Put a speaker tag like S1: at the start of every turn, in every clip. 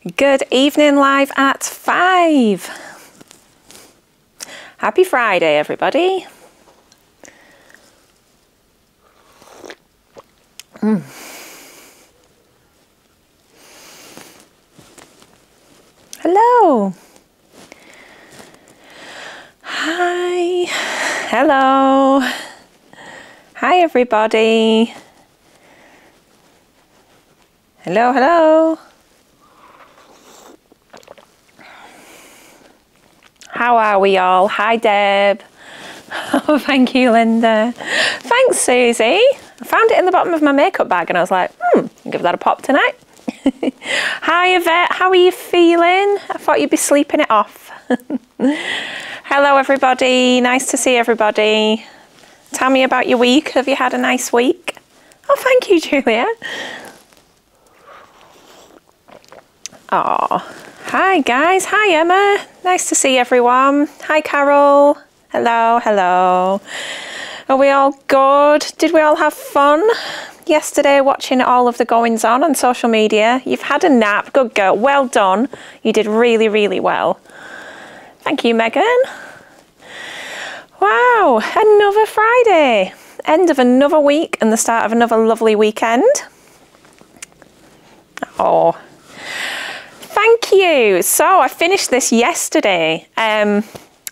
S1: Good evening, live at 5. Happy Friday, everybody. Hello. Hi. Hello. Hi, everybody. Hello, hello. How are we all? Hi, Deb. Oh, thank you, Linda. Thanks, Susie. I found it in the bottom of my makeup bag and I was like, I'll give that a pop tonight. Hi, Yvette. How are you feeling? I thought you'd be sleeping it off. Hello, everybody. Nice to see everybody. Tell me about your week. Have you had a nice week? Oh, thank you, Julia. Oh. Hi guys, hi Emma, nice to see everyone. Hi Carol, hello, hello. Are we all good? Did we all have fun yesterday watching all of the goings on social media? You've had a nap, good girl, well done. You did really, really well. Thank you, Megan. Wow, another Friday. End of another week and the start of another lovely weekend. Oh. Thank you. So I finished this yesterday.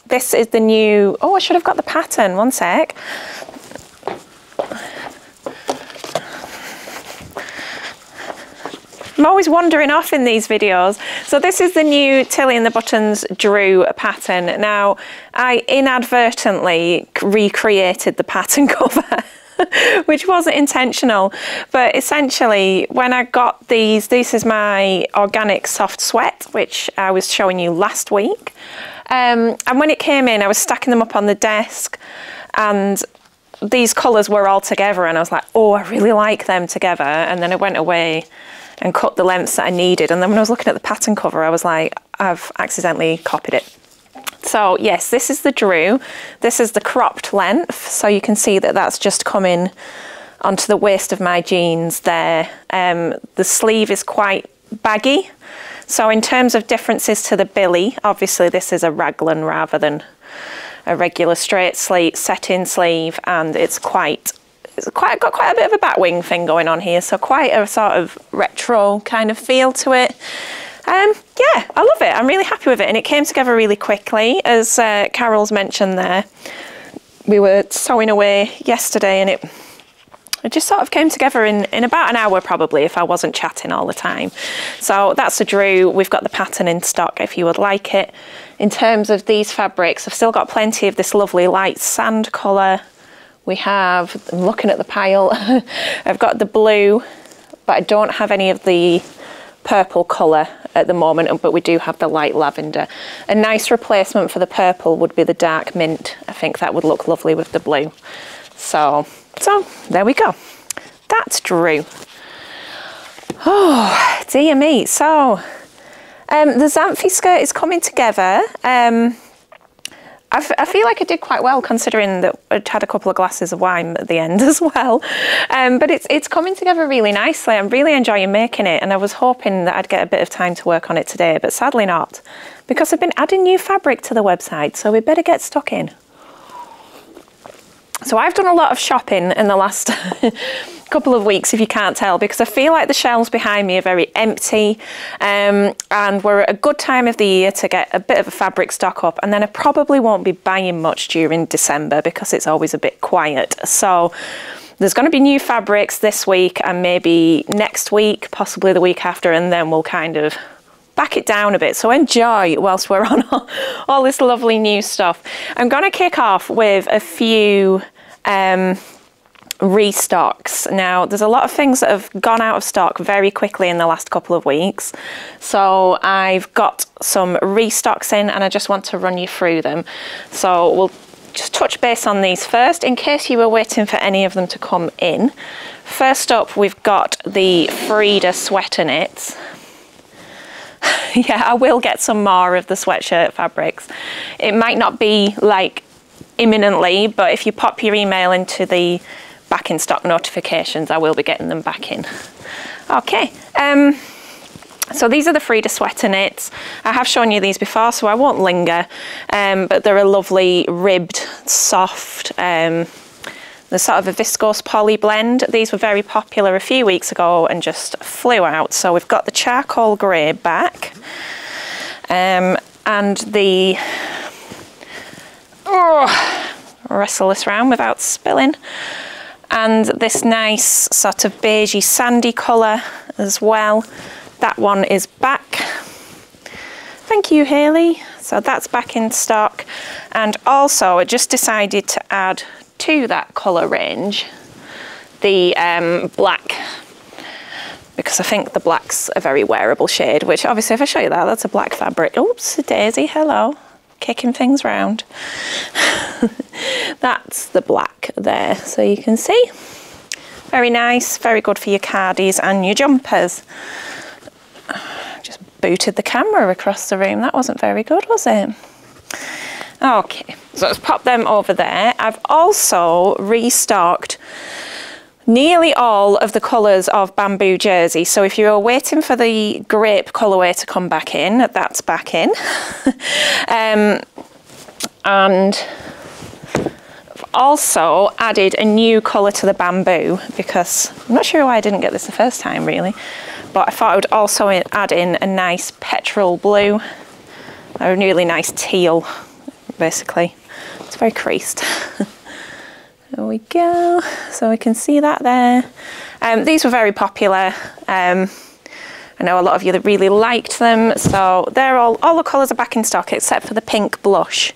S1: This is the new, I should have got the pattern, one sec. I'm always wandering off in these videos. So this is the new Tilly and the Buttons Drew pattern. Now, I inadvertently recreated the pattern cover. Which wasn't intentional, but essentially when I got these, this is my organic soft sweat, which I was showing you last week. And when it came in, I was stacking them up on the desk and these colours were all together and I was like, oh, I really like them together. And then I went away and cut the lengths that I needed. And then when I was looking at the pattern cover, I was like, I've accidentally copied it. So yes, this is the Drew. This is the cropped length. So you can see that that's just coming onto the waist of my jeans there. The sleeve is quite baggy. So in terms of differences to the Billy, obviously this is a raglan rather than a regular straight sleeve, set-in sleeve, and it's got quite a bit of a back wing thing going on here. So quite a sort of retro kind of feel to it. Yeah, I love it. I'm really happy with it. And it came together really quickly, as Carol's mentioned there. We were sewing away yesterday and it just sort of came together in about an hour probably if I wasn't chatting all the time. So that's a Drew. We've got the pattern in stock if you would like it. In terms of these fabrics, I've still got plenty of this lovely light sand colour. We have, I'm looking at the pile, I've got the blue, but I don't have any of the purple colour at the moment, but we do have the light lavender. A nice replacement for the purple would be the dark mint. I think that would look lovely with the blue. So there we go. That's Drew. Oh, dear me. So the Xanthi skirt is coming together. I feel like I did quite well considering that I'd had a couple of glasses of wine at the end as well. But it's coming together really nicely. I'm really enjoying making it and I was hoping that I'd get a bit of time to work on it today, but sadly not, because I've been adding new fabric to the website, so we better get stuck in. So I've done a lot of shopping in the last couple of weeks, if you can't tell, because I feel like the shelves behind me are very empty and we're at a good time of the year to get a bit of a fabric stock up, and then I probably won't be buying much during December because it's always a bit quiet. So there's going to be new fabrics this week and maybe next week, possibly the week after, and then we'll kind of back it down a bit. So enjoy whilst we're on all this lovely new stuff. I'm going to kick off with a few restocks. Now there's a lot of things that have gone out of stock very quickly in the last couple of weeks, so I've got some restocks in and I just want to run you through them. So we'll just touch base on these first in case you were waiting for any of them to come in. First up, we've got the Frida sweater knits. Yeah, I will get some more of the sweatshirt fabrics. It might not be like imminently, but if you pop your email into the back in stock notifications, I will be getting them back in. Okay, So these are the Frida sweater knits. I have shown you these before, so I won't linger, but they're a lovely ribbed, soft, they're sort of a viscose poly blend. These were very popular a few weeks ago and just flew out. So we've got the charcoal grey back, and the, wrestle this round without spilling, and this nice sort of beigey sandy colour as well. That one is back. Thank you, Hayley. So that's back in stock. And also I just decided to add to that colour range the black, because I think the black's a very wearable shade, which obviously if I show you that, that's a black fabric. Oops, Daisy, hello. Kicking things round. That's the black there, so you can see. Very nice, very good for your cardies and your jumpers. Just booted the camera across the room. That wasn't very good, was it? Okay, so let's pop them over there. I've also restocked nearly all of the colours of bamboo jersey. So if you're waiting for the grape colourway to come back in, that's back in. And I've also added a new colour to the bamboo, because I'm not sure why I didn't get this the first time really, but I thought I would also add in a nice petrol blue, a really nice teal, basically. It's very creased. There we go. So we can see that there. These were very popular. I know a lot of you that really liked them. So they're all the colours are back in stock except for the pink blush,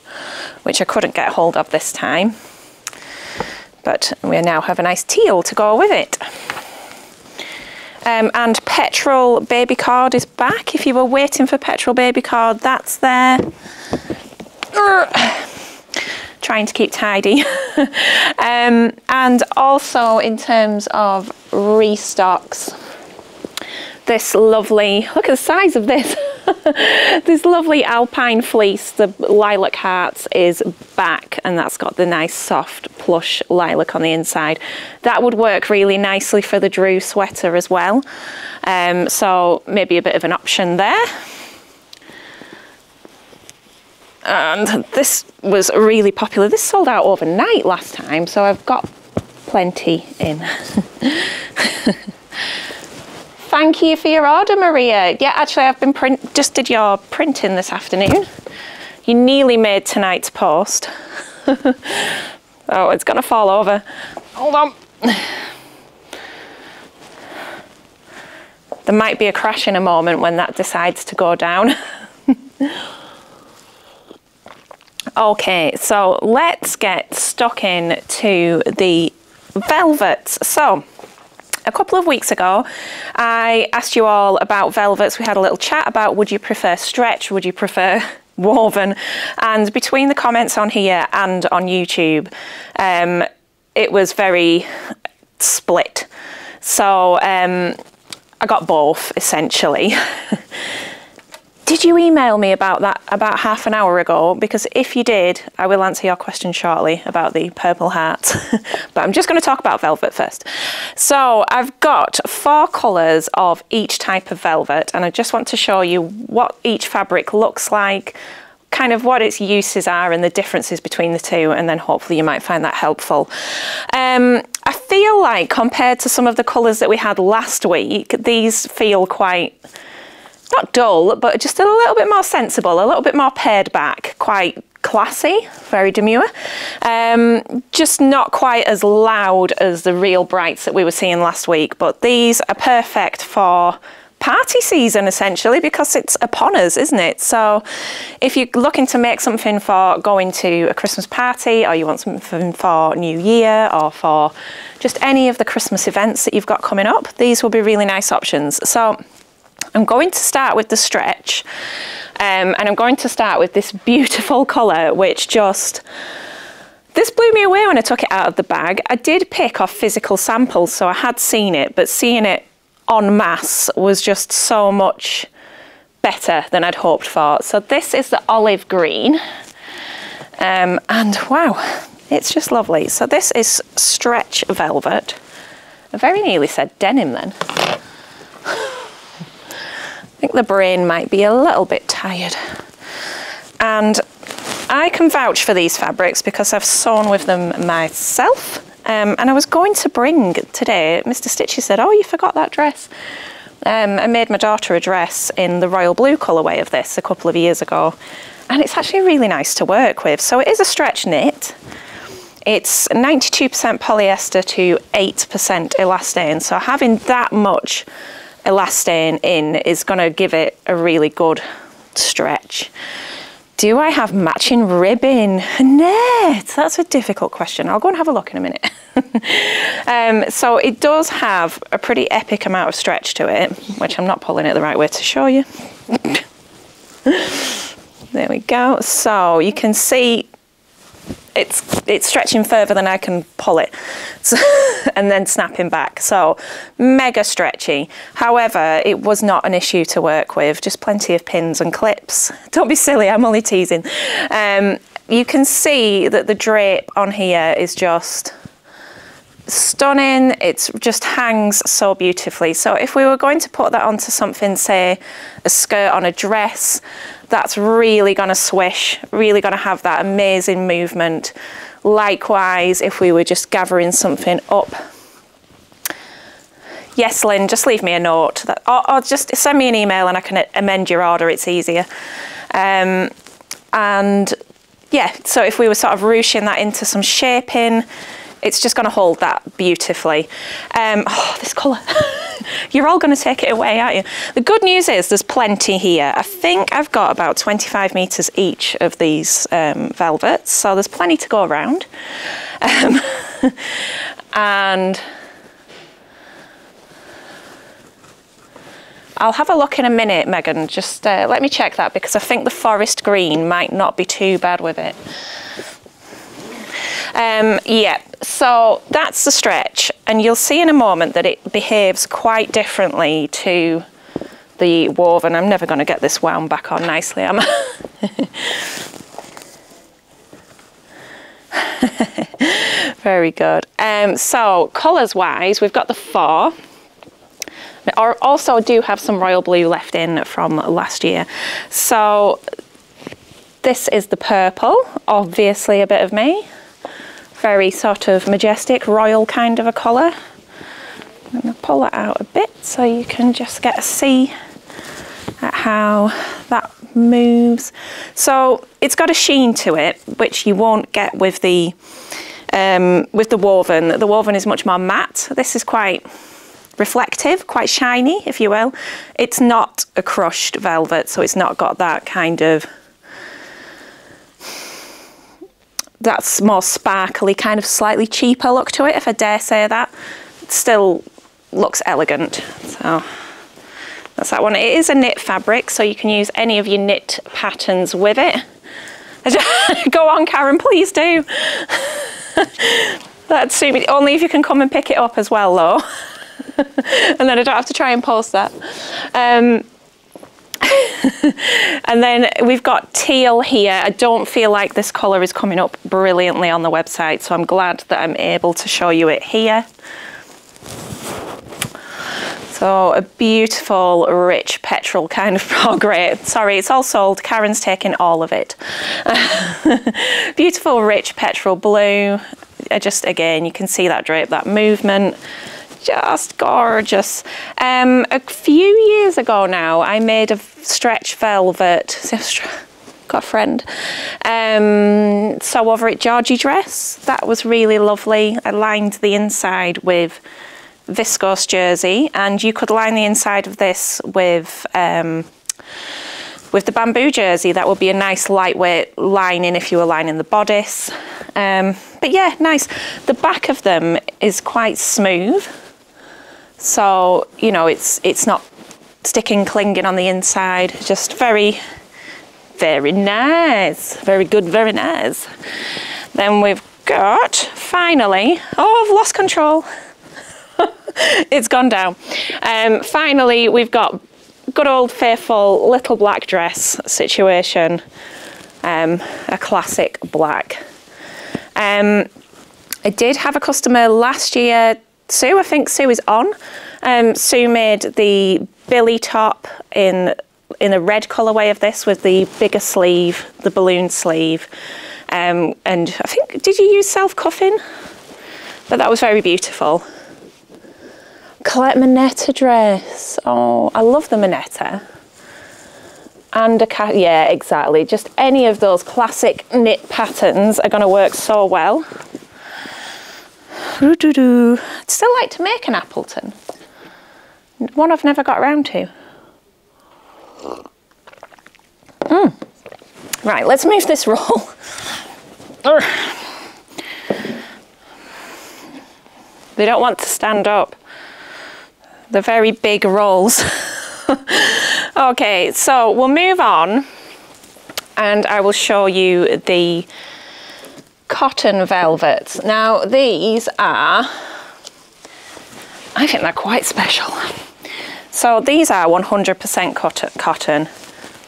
S1: which I couldn't get hold of this time. But we now have a nice teal to go with it. And petrol baby cord is back. If you were waiting for petrol baby cord, that's there. Trying to keep tidy. And also in terms of restocks, this lovely, look at the size of this, this lovely alpine fleece, the lilac hearts, is back, and that's got the nice soft plush lilac on the inside. That would work really nicely for the Drew sweater as well. So maybe a bit of an option there. And this was really popular. This sold out overnight last time, so I've got plenty in. Thank you for your order, Maria. Yeah, actually I've been just did your printing this afternoon. You nearly made tonight's post. Oh, it's gonna fall over. Hold on. There might be a crash in a moment when that decides to go down. Okay, so let's get stuck in to the velvets. So a couple of weeks ago, I asked you all about velvets. We had a little chat about, would you prefer stretch, would you prefer woven? And between the comments on here and on YouTube, it was very split. So I got both, essentially. Did you email me about that about half an hour ago? Because if you did, I will answer your question shortly about the purple heart. But I'm just going to talk about velvet first. So I've got 4 colours of each type of velvet, and I just want to show you what each fabric looks like, kind of what its uses are and the differences between the two, and then hopefully you might find that helpful. I feel like compared to some of the colours that we had last week, these feel quite, not dull, but just a little bit more sensible, a little bit more pared back, quite classy, very demure. Just not quite as loud as the real brights that we were seeing last week, but these are perfect for party season essentially, because it's upon us, isn't it? So if you're looking to make something for going to a Christmas party, or you want something for New Year, or for just any of the Christmas events that you've got coming up, these will be really nice options. So I'm going to start with the stretch, and I'm going to start with this beautiful colour, which just, this blew me away when I took it out of the bag. I did pick off physical samples, so I had seen it, but seeing it en masse was just so much better than I'd hoped for. So this is the olive green, and wow, it's just lovely. So this is stretch velvet. I very nearly said denim then. I think the brain might be a little bit tired. And I can vouch for these fabrics because I've sewn with them myself. And I was going to bring today, Mr. Stitchy said, oh, you forgot that dress. I made my daughter a dress in the royal blue colourway of this a couple of years ago. And it's actually really nice to work with. So it is a stretch knit. It's 92% polyester to 8% elastane. So having that much elastane in is going to give it a really good stretch. Do I have matching ribbon? Knit? That's a difficult question. I'll go and have a look in a minute. So it does have a pretty epic amount of stretch to it, which I'm not pulling it the right way to show you. There we go. So you can see it's stretching further than I can pull it, so, and then snapping back. So mega stretchy. However, it was not an issue to work with, just plenty of pins and clips. Don't be silly, I'm only teasing. You can see that the drape on here is just stunning. It just hangs so beautifully. So if we were going to put that onto something, say a skirt on a dress, that's really going to swish, really going to have that amazing movement. Likewise, if we were just gathering something up. Yes, Lynn, just leave me a note. Or just send me an email and I can amend your order, it's easier. And yeah, so if we were sort of ruching that into some shaping, it's just going to hold that beautifully. Oh, this colour. You're all going to take it away, aren't you? The good news is there's plenty here. I think I've got about 25 metres each of these velvets, so there's plenty to go around. And I'll have a look in a minute, Megan. Just let me check that, because I think the forest green might not be too bad with it. Yeah, so that's the stretch, and you'll see in a moment that it behaves quite differently to the woven. I'm never going to get this wound back on nicely, am I? Very good. So colours wise, we've got the 4. I also do have some royal blue left in from last year. So this is the purple, obviously a bit of me. Very sort of majestic, royal kind of a colour. I'm going to pull it out a bit so you can just get a see at how that moves. So it's got a sheen to it, which you won't get with the woven. The woven is much more matte. This is quite reflective, quite shiny, if you will. It's not a crushed velvet, so it's not got that kind of, that's more sparkly, kind of slightly cheaper look to it, if I dare say that. It still looks elegant. So that's that one. It is a knit fabric, so you can use any of your knit patterns with it. Go on, Karen, please do. That'd suit me. Only if you can come and pick it up as well, though. And then I don't have to try and post that. And then we've got teal here. I don't feel like this colour is coming up brilliantly on the website, so I'm glad that I'm able to show you it here. So a beautiful, rich petrol kind of, oh great, sorry, it's all sold. Karen's taking all of it. Beautiful, rich petrol blue. Just, again, you can see that drape, that movement. Just gorgeous. A few years ago now, I made a stretch velvet, got a friend, sew over it Georgie dress. That was really lovely. I lined the inside with viscose jersey, and you could line the inside of this with the bamboo jersey. That would be a nice lightweight lining if you were lining the bodice. But yeah, nice. The back of them is quite smooth. So, you know, it's not sticking, clinging on the inside. Just very, very nice. Very good, very nice. Then we've got, finally, oh, I've lost control. It's gone down. Finally, we've got good old faithful little black dress situation. A classic black. I did have a customer last year, Sue, I think Sue is on. Sue made the billy top in in a red colourway of this with the bigger sleeve, the balloon sleeve. And I think, did you use self-cuffing? But that was very beautiful. Colette Moneta dress. Oh, I love the Moneta. And a cat, yeah, exactly. Just any of those classic knit patterns are going to work so well. I'd still like to make an Appleton. One I've never got around to. Right, let's move this roll. They don't want to stand up. They're very big rolls. Okay, so we'll move on and I will show you the cotton velvets. Now these are, I think they're quite special. So these are 100% cotton.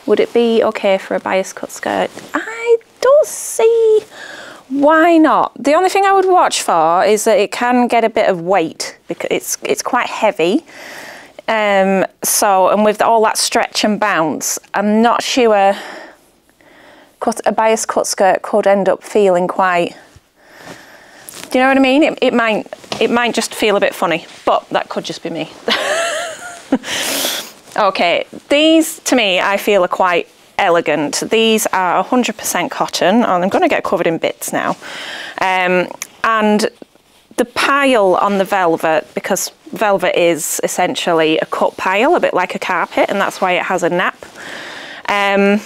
S1: Would it be okay for a bias cut skirt? I don't see why not. The only thing I would watch for is that it can get a bit of weight because it's quite heavy. So, and with all that stretch and bounce, I'm not sure a bias cut skirt could end up feeling quite, do you know what I mean? It might just feel a bit funny, but that could just be me. Okay, these to me I feel are quite elegant. These are 100% cotton, and I'm going to get covered in bits now. And the pile on the velvet, because velvet is essentially a cut pile, a bit like a carpet, and that's why it has a nap. I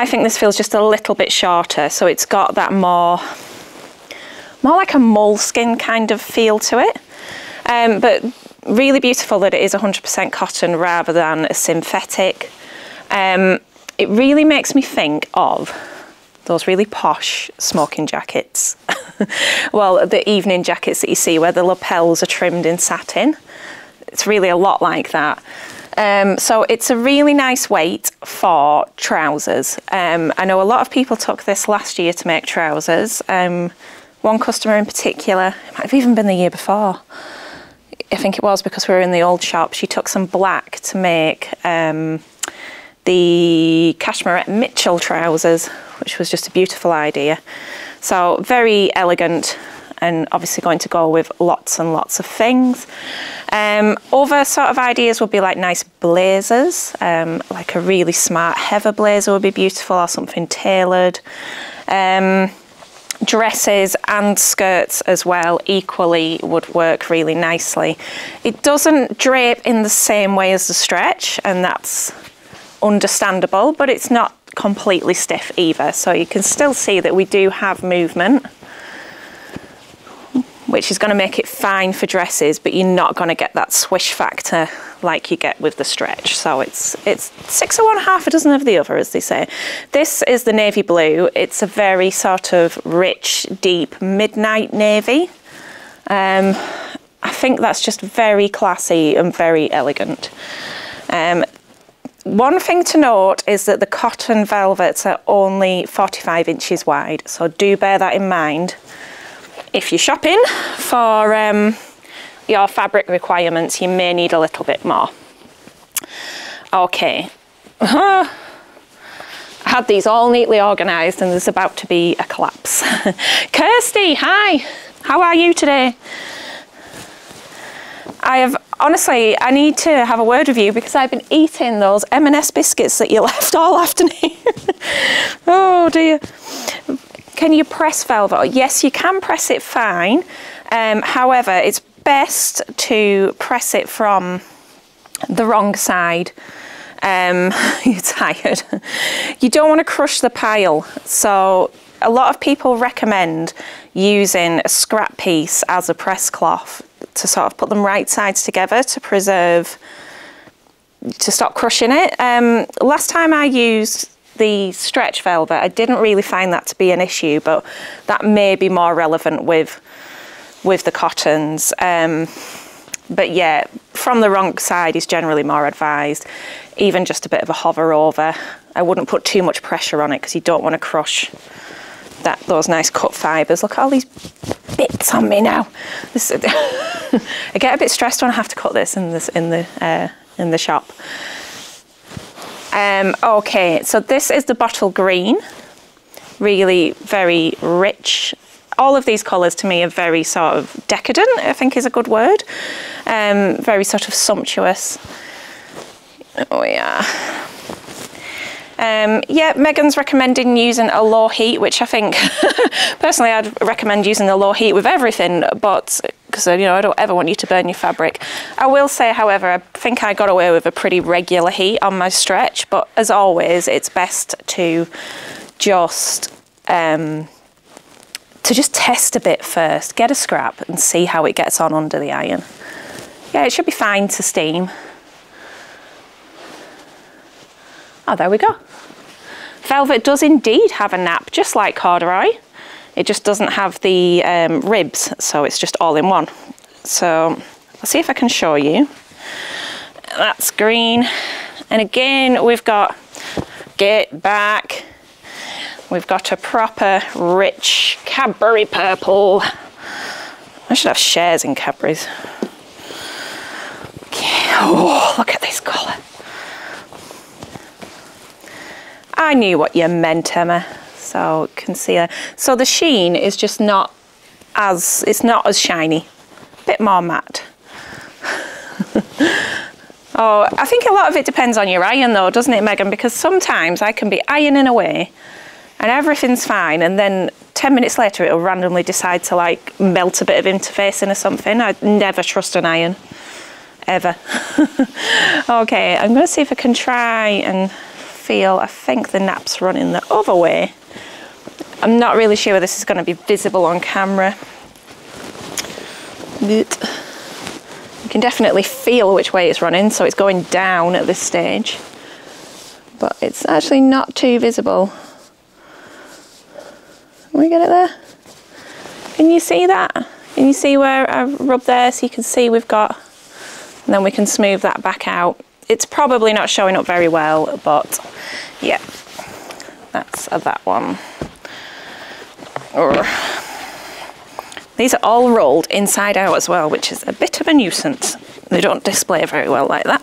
S1: think this feels just a little bit shorter, so it's got that more like a moleskin kind of feel to it. But really beautiful that it is 100% cotton rather than a synthetic. It really makes me think of those really posh smoking jackets. Well, the evening jackets that you see where the lapels are trimmed in satin. It's really a lot like that. So it's a really nice weight for trousers. I know a lot of people took this last year to make trousers. One customer in particular, it might have even been the year before. I think it was because we were in the old shop. She took some black to make the Cashmere Mitchell trousers, which was just a beautiful idea. So very elegant and obviously going to go with lots and lots of things. Other sort of ideas would be like nice blazers, like a really smart heather blazer would be beautiful, or something tailored. Dresses and skirts as well equally would work really nicely. It doesn't drape in the same way as the stretch, and that's understandable, but it's not completely stiff either, so you can still see that we do have movement, which is going to make it fine for dresses, but you're not going to get that swish factor like you get with the stretch. So it's 6 of one, half a dozen of the other, as they say. This is the navy blue. It's a very sort of rich, deep midnight navy. I think that's just very classy and very elegant. One thing to note is that the cotton velvets are only 45 inches wide, so do bear that in mind. If you're shopping for your fabric requirements, you may need a little bit more. Okay, I had these all neatly organised and there's about to be a collapse. Kirsty, hi, how are you today? Honestly, I need to have a word with you because I've been eating those M&S biscuits that you left all afternoon. Oh dear. Can you press velvet? Yes, you can press it fine. However, it's best to press it from the wrong side. You're tired. You don't want to crush the pile. So a lot of people recommend using a scrap piece as a press cloth to sort of put them right sides together to preserve, to stop crushing it. Last time I used the stretch velvet, I didn't really find that to be an issue, but that may be more relevant with the cottons. But yeah, from the wrong side is generally more advised. Even just a bit of a hover over. I wouldn't put too much pressure on it because you don't want to crush those nice cut fibres. Look at all these bits on me now. I get a bit stressed when I have to cut this in the in the shop. Okay, so this is the bottle green, really very rich. All of these colours to me are very sort of decadent, I think is a good word. Very sort of sumptuous. Oh yeah. Yeah, Megan's recommending using a low heat, which I think, personally, I'd recommend using a low heat with everything, but because, you know, I don't ever want you to burn your fabric. I will say, however, I think I got away with a pretty regular heat on my stretch, but as always, it's best to just test a bit first, get a scrap and see how it gets on under the iron. Yeah, it should be fine to steam. Oh, there we go. Velvet does indeed have a nap, just like corduroy. It just doesn't have the ribs, so it's just all in one. So I'll see if I can show you. That's green. And again, we've got, get back. We've got a proper rich Cadbury purple. I should have shares in Cadbury's. Okay. Oh, look at this colour. I knew what you meant, Emma. So concealer. So the sheen is just not as, it's not as shiny. A bit more matte. Oh, I think a lot of it depends on your iron though, doesn't it, Megan? Because sometimes I can be ironing away and everything's fine, and then 10 minutes later it'll randomly decide to like melt a bit of interfacing or something. I'd never trust an iron, ever. Okay, I'm going to see if I can try and feel, I think the nap's running the other way. I'm not really sure this is going to be visible on camera. But you can definitely feel which way it's running, so it's going down at this stage. But it's actually not too visible. Can we get it there? Can you see that? Can you see where I rubbed there? So you can see we've got, and then we can smooth that back out. It's probably not showing up very well, but yeah, that's that one. These are all rolled inside out as well, which is a bit of a nuisance. They don't display very well like that.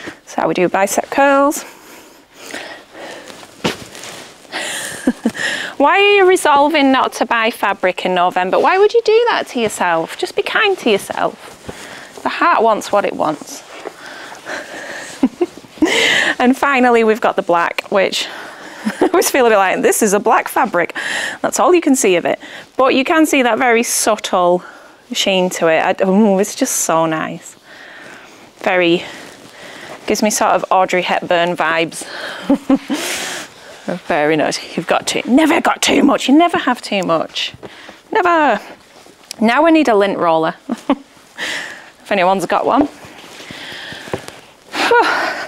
S1: That's how we do bicep curls. Why are you resolving not to buy fabric in November? Why would you do that to yourself? Just be kind to yourself. The heart wants what it wants. And finally we've got the black, which I always feel a bit like, this is a black fabric. That's all you can see of it. But you can see that very subtle sheen to it. Oh, it's just so nice. Very, gives me sort of Audrey Hepburn vibes. Very nice. You've got to, never got too much. You never have too much. Never. Now we need a lint roller. If anyone's got one.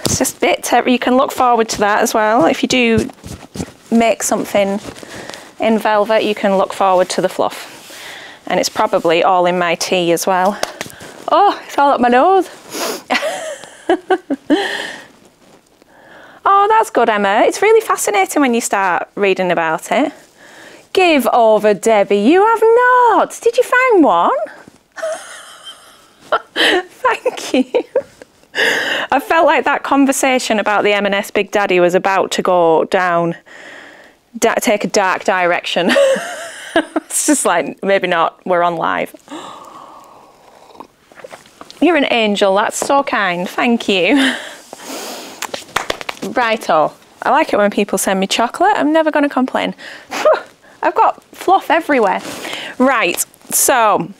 S1: It's just a bit, you can look forward to that as well. If you do make something in velvet, you can look forward to the fluff. And it's probably all in my tea as well. Oh, it's all up my nose. Oh, that's good, Emma. It's really fascinating when you start reading about it. Give over, Debbie. You have not. Did you find one? Thank you. I felt like that conversation about the M&S Big Daddy was about to go down, take a dark direction. It's just like, maybe not, we're on live. You're an angel, that's so kind, thank you. Righto, I like it when people send me chocolate, I'm never going to complain. I've got fluff everywhere. Right, so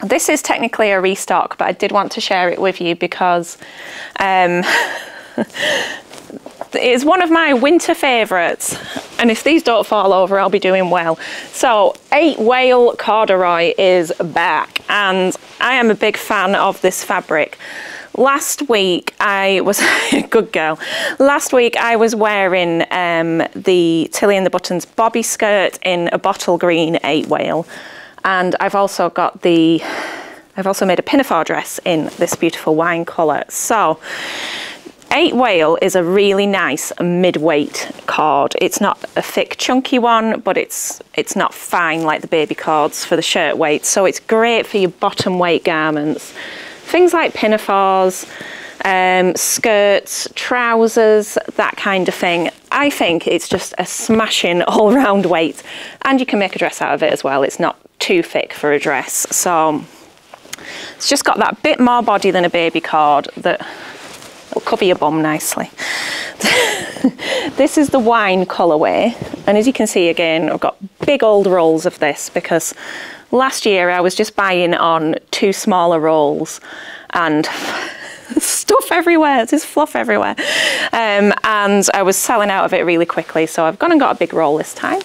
S1: this is technically a restock, but I did want to share it with you because it's one of my winter favourites, and if these don't fall over, I'll be doing well. So 8 Whale Corduroy is back, and I am a big fan of this fabric. Last week I was good girl. Last week I was wearing the Tilly and the Buttons bobby skirt in a bottle green 8 Whale, and I've also made a pinafore dress in this beautiful wine colour. So 8 Whale is a really nice mid-weight cord. It's not a thick chunky one, but it's not fine like the baby cords for the shirt weight. So it's great for your bottom weight garments. things like pinafores, skirts, trousers, that kind of thing. I think it's just a smashing all-round weight, and you can make a dress out of it as well. It's not too thick for a dress, so it's just got that bit more body than a baby cord that will cover your bum nicely. This is the wine colourway, and as you can see again, I've got big old rolls of this because last year I was just buying on 2 smaller rolls and stuff everywhere, there's fluff everywhere, and I was selling out of it really quickly, so I've gone and got a big roll this time.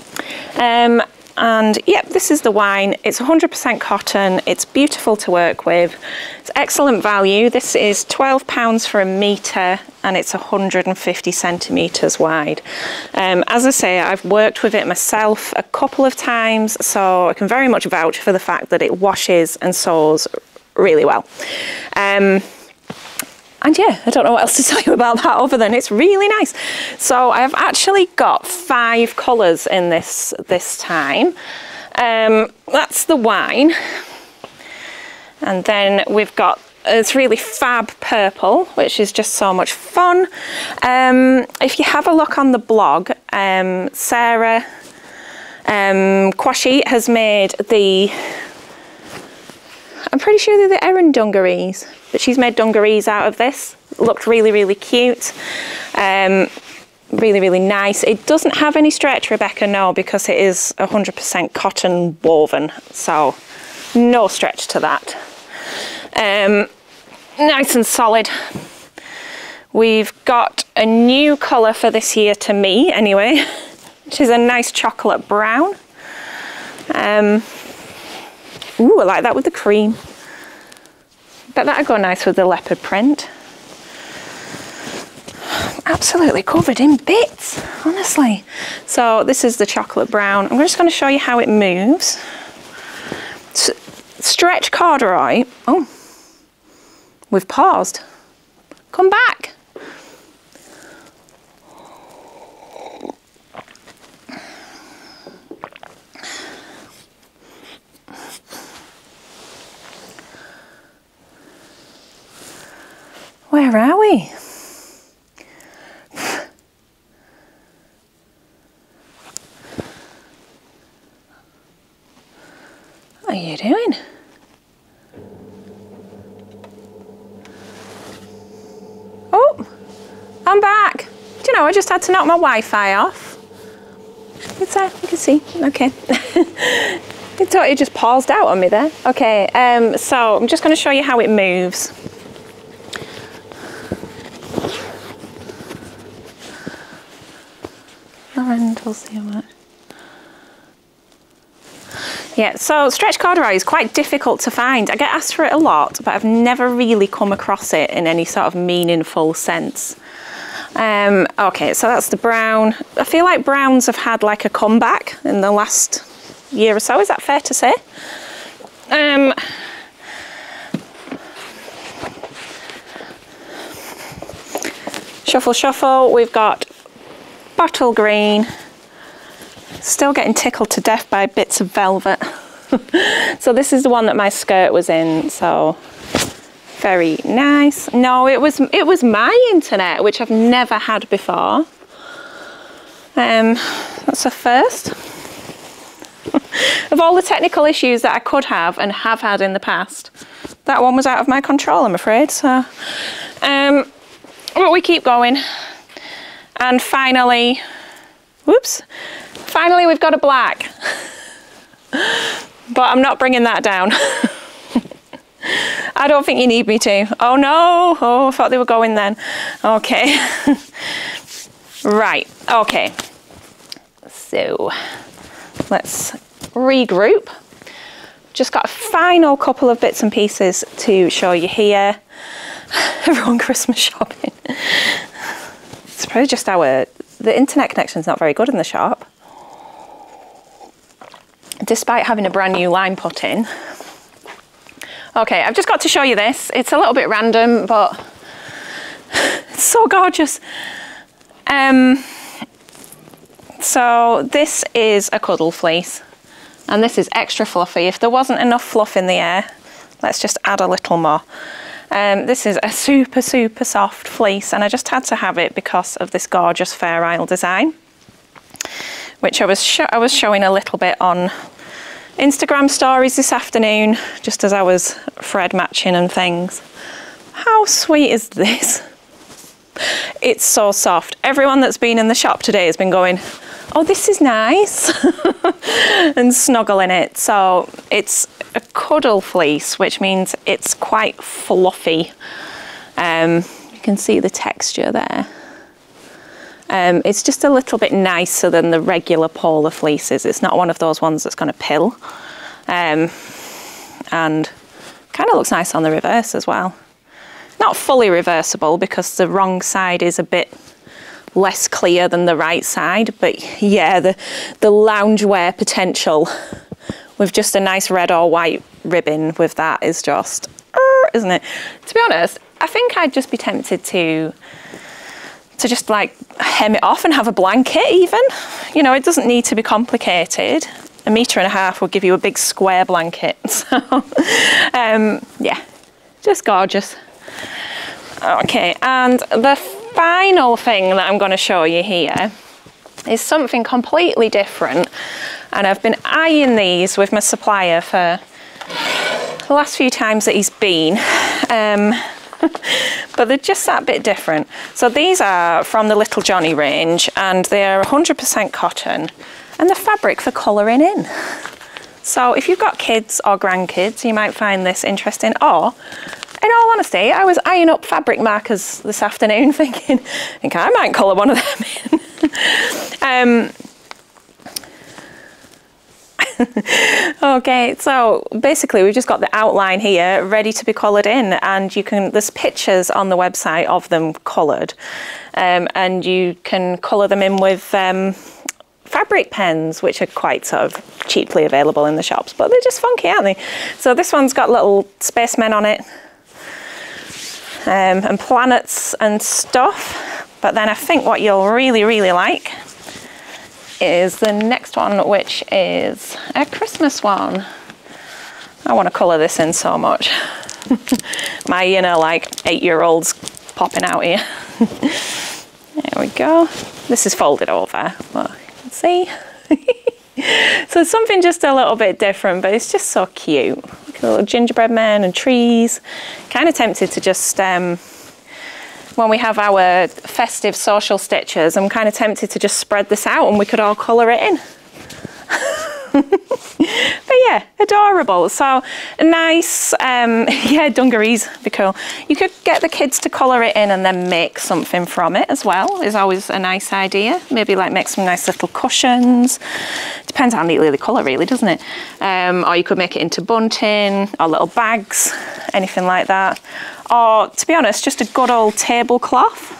S1: And yep, this is the wine. It's 100% cotton. It's beautiful to work with. It's excellent value. This is £12 for a metre, and it's 150 centimetres wide. As I say, I've worked with it myself a couple of times, so I can very much vouch for the fact that it washes and sews really well. And yeah, I don't know what else to tell you about that other than it's really nice. So I've actually got 5 colours in this time. That's the wine. And then we've got this really fab purple, which is just so much fun. If you have a look on the blog, Sarah Quashie has made the, I'm pretty sure they're the Erin dungarees, but she's made dungarees out of this. Looked really, really cute. Really, really nice. It doesn't have any stretch, Rebecca, no, because it is 100% cotton woven, so no stretch to that. Nice and solid. We've got a new colour for this year, to me anyway, which is a nice chocolate brown. Ooh, I like that with the cream. Bet that'd go nice with the leopard print. Absolutely covered in bits, honestly. So this is the chocolate brown. I'm just going to show you how it moves. Stretch corduroy. Oh, we've paused. Come back. Where are we? What are you doing? Oh, I'm back. Do you know, I just had to knock my Wi-Fi off. It's there, you can see. Okay. I thought it just paused out on me there. Okay, so I'm just going to show you how it moves. Yeah, so stretch corduroy is quite difficult to find. I get asked for it a lot, but I've never really come across it in any sort of meaningful sense. Okay, so that's the brown. I feel like browns have had like a comeback in the last year or so. Is that fair to say? Shuffle, shuffle. We've got bottle green. Still getting tickled to death by bits of velvet. So this is the one that my skirt was in, so very nice. No, it was my internet, which I've never had before. That's a first. Of all the technical issues that I could have and have had in the past, that one was out of my control, I'm afraid. So, but we keep going. And finally, whoops, finally we've got a black. But I'm not bringing that down. I don't think you need me to. Oh no, oh, I thought they were going then. Okay. Right, okay. So let's regroup. Just got a final couple of bits and pieces to show you here. Everyone Christmas shopping. It's probably just the internet connection's not very good in the shop. Despite having a brand new line put in. Okay, I've just got to show you this. It's a little bit random, but it's so gorgeous. So this is a cuddle fleece, and this is extra fluffy. If there wasn't enough fluff in the air, let's just add a little more. This is a super, super soft fleece, and I just had to have it because of this gorgeous Fair Isle design, which I was showing a little bit on Instagram stories this afternoon, just as I was thread matching and things. How sweet is this? It's so soft. Everyone that's been in the shop today has been going, oh, this is nice, and snuggling it. So it's a cuddle fleece, which means it's quite fluffy. You can see the texture there. It's just a little bit nicer than the regular polar fleeces. It's not one of those ones that's going to pill. And kind of looks nice on the reverse as well. Not fully reversible because the wrong side is a bit less clear than the right side, but yeah, the loungewear potential with just a nice red or white ribbon with that is just, isn't it? To be honest, I think I'd just be tempted to just like hem it off and have a blanket even. You know, it doesn't need to be complicated. 1.5 meters will give you a big square blanket. So, yeah, just gorgeous. Okay, and the final thing that I'm going to show you here is something completely different, and I've been eyeing these with my supplier for the last few times that he's been, but they're just that bit different. So these are from the Little Johnny range, and they're 100% cotton, and the fabric for colouring in. So if you've got kids or grandkids, you might find this interesting. Or, in all honesty, I was eyeing up fabric markers this afternoon thinking, I think I might colour one of them in. Okay, so basically we've just got the outline here ready to be coloured in, and there's pictures on the website of them coloured, and you can colour them in with fabric pens, which are quite sort of cheaply available in the shops, but they're just funky, aren't they? So this one's got little spacemen on it, and planets and stuff. But then I think what you'll really, really like is the next one, which is a Christmas one. I want to colour this in so much. My inner like 8-year-olds popping out here. There we go. This is folded over, but you can see. So something just a little bit different, but it's just so cute. Look at the little gingerbread men and trees. Kind of tempted to just, when we have our festive social stitches, I'm kind of tempted to just spread this out and we could all colour it in. But yeah, adorable. So a nice, yeah, dungarees would be cool. You could get the kids to colour it in and then make something from it as well, is always a nice idea. Maybe like make some nice little cushions. Depends how neatly they colour really, doesn't it? Or you could make it into bunting or little bags, anything like that. Or to be honest, just a good old tablecloth.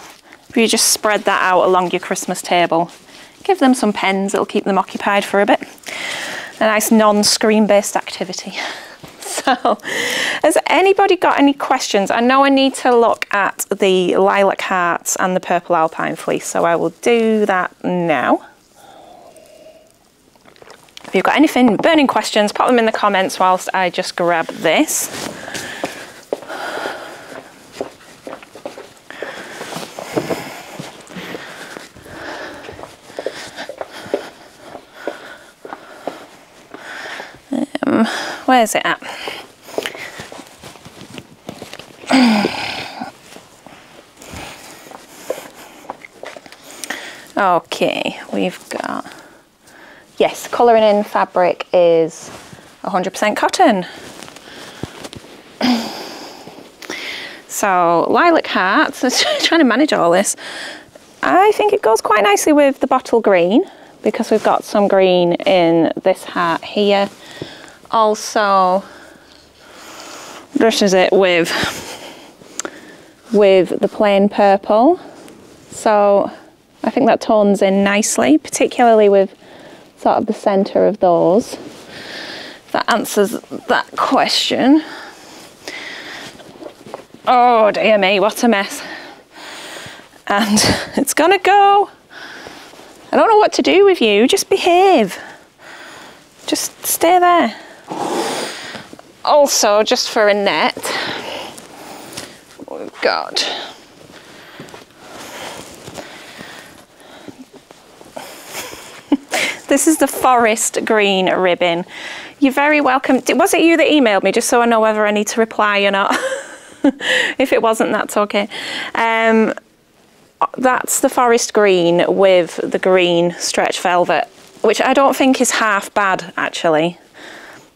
S1: If you just spread that out along your Christmas table. Give them some pens, it'll keep them occupied for a bit. A nice non-screen based activity. So, has anybody got any questions? I know I need to look at the lilac hearts and the purple alpine fleece, so I will do that now. If you've got anything, burning questions, pop them in the comments whilst I just grab this. Where's it at? Okay, we've got, yes, colouring in fabric is 100% cotton. So lilac hearts, trying to manage all this. I think it goes quite nicely with the bottle green because we've got some green in this heart here. Also, this is it with the plain purple. So I think that tones in nicely, particularly with sort of the centre of those. That answers that question. Oh dear me, what a mess. And it's gonna go. I don't know what to do with you, just behave. Just stay there. Also, just for a net, got this is the forest green ribbon. You're very welcome. Was it you that emailed me, just so I know whether I need to reply or not? If it wasn't, that's okay. That's the forest green with the green stretch velvet, which I don't think is half bad actually,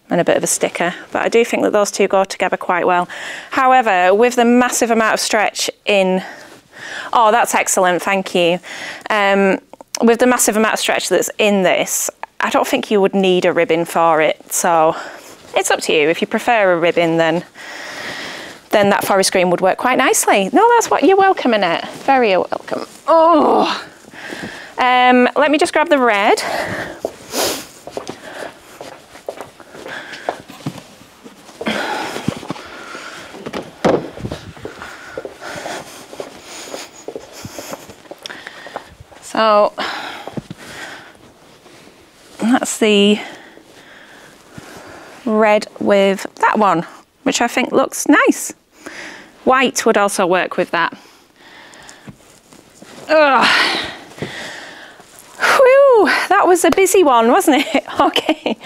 S1: and a bit of a sticker, but I do think that those two go together quite well. However, with the massive amount of stretch in, oh, that's excellent, thank you. With the massive amount of stretch that's in this, I don't think you would need a ribbon for it, so it's up to you. If you prefer a ribbon, then that forest green would work quite nicely. No, that's what you're welcome, Annette. Very welcome. Oh, let me just grab the red. So that's the red with that one, which I think looks nice. White would also work with that. Ugh. Whew, that was a busy one, wasn't it? Okay,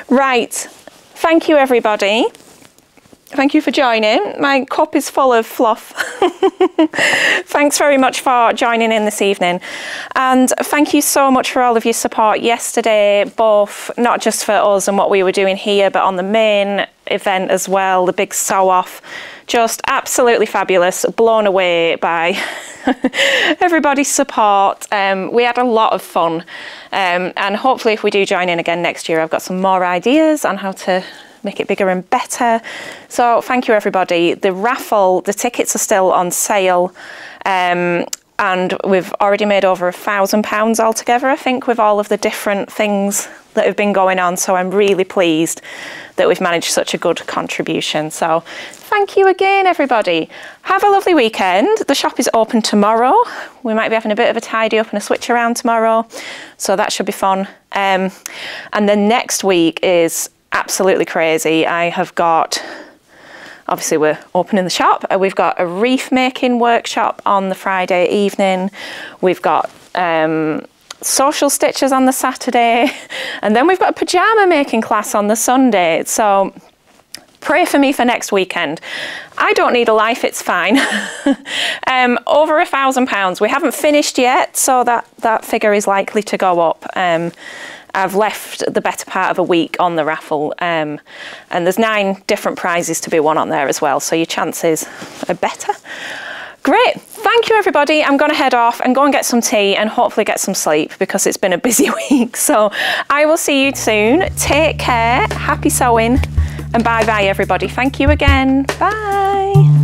S1: right. Thank you, everybody. Thank you for joining. My cup is full of fluff. Thanks very much for joining in this evening. And thank you so much for all of your support yesterday, both not just for us and what we were doing here, but on the main event as well, the big sew-off. Just absolutely fabulous, blown away by everybody's support. We had a lot of fun. And hopefully if we do join in again next year, I've got some more ideas on how to make it bigger and better. So thank you, everybody. The raffle, the tickets are still on sale, and we've already made over £1,000 altogether, I think, with all of the different things that have been going on. So I'm really pleased that we've managed such a good contribution. So thank you again, everybody. Have a lovely weekend. The shop is open tomorrow. We might be having a bit of a tidy up and a switch around tomorrow, so that should be fun. And then next week is absolutely crazy. I have got, obviously we're opening the shop, we've got a wreath making workshop on the Friday evening, we've got social stitches on the Saturday, and then we've got a pyjama making class on the Sunday. So pray for me for next weekend. I don't need a life, it's fine. Over £1,000. We haven't finished yet, so that figure is likely to go up. I've left the better part of a week on the raffle, and there's 9 different prizes to be won on there as well, so your chances are better. Great, thank you, everybody. I'm going to head off and go and get some tea and hopefully get some sleep because it's been a busy week. So I will see you soon. Take care, happy sewing, and bye-bye, everybody. Thank you again. Bye.